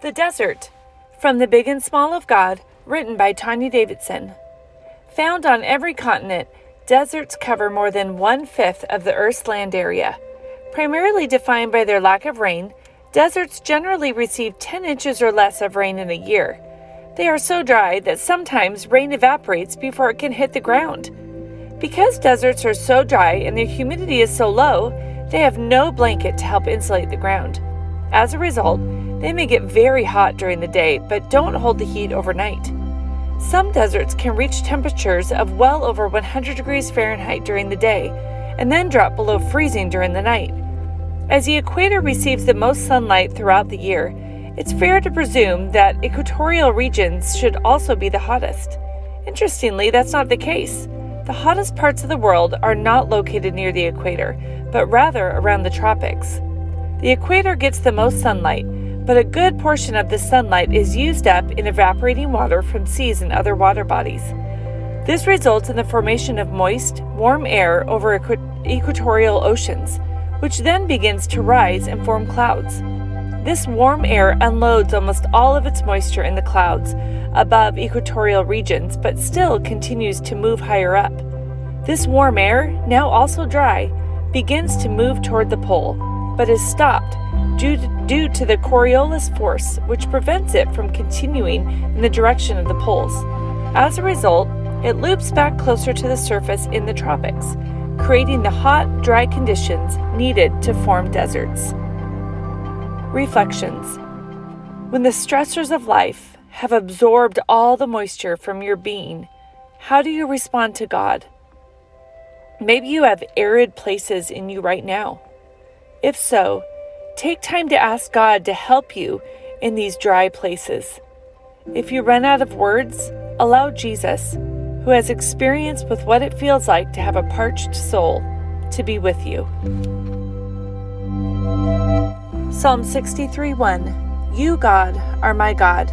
The Desert, from The Big and Small of God, written by Tanya Davidson. Found on every continent, deserts cover more than 1/5 of the Earth's land area. Primarily defined by their lack of rain, deserts generally receive 10 inches or less of rain in a year. They are so dry that sometimes rain evaporates before it can hit the ground. Because deserts are so dry and their humidity is so low, they have no blanket to help insulate the ground. As a result, they may get very hot during the day, but don't hold the heat overnight. Some deserts can reach temperatures of well over 100 degrees Fahrenheit during the day, and then drop below freezing during the night. As the equator receives the most sunlight throughout the year, it's fair to presume that equatorial regions should also be the hottest. Interestingly, that's not the case. The hottest parts of the world are not located near the equator, but rather around the tropics. The equator gets the most sunlight, but a good portion of the sunlight is used up in evaporating water from seas and other water bodies. This results in the formation of moist, warm air over equatorial oceans, which then begins to rise and form clouds. This warm air unloads almost all of its moisture in the clouds above equatorial regions, but still continues to move higher up. This warm air, now also dry, begins to move toward the pole, but is stopped due to the Coriolis force, which prevents it from continuing in the direction of the poles. As a result, it loops back closer to the surface in the tropics, creating the hot, dry conditions needed to form deserts. Reflections. When the stressors of life have absorbed all the moisture from your being, how do you respond to God? Maybe you have arid places in you right now. If so, take time to ask God to help you in these dry places. If you run out of words, allow Jesus, who has experience with what it feels like to have a parched soul, to be with you. Psalm 63:1. You, God, are my God.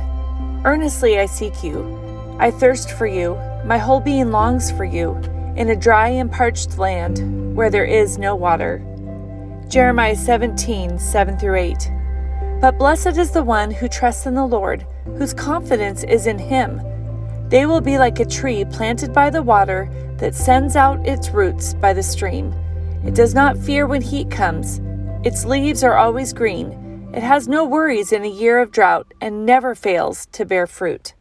Earnestly I seek you. I thirst for you. My whole being longs for you, in a dry and parched land where there is no water. Jeremiah 17:7-8. But blessed is the one who trusts in the Lord, whose confidence is in him. They will be like a tree planted by the water that sends out its roots by the stream. It does not fear when heat comes. Its leaves are always green. It has no worries in a year of drought and never fails to bear fruit.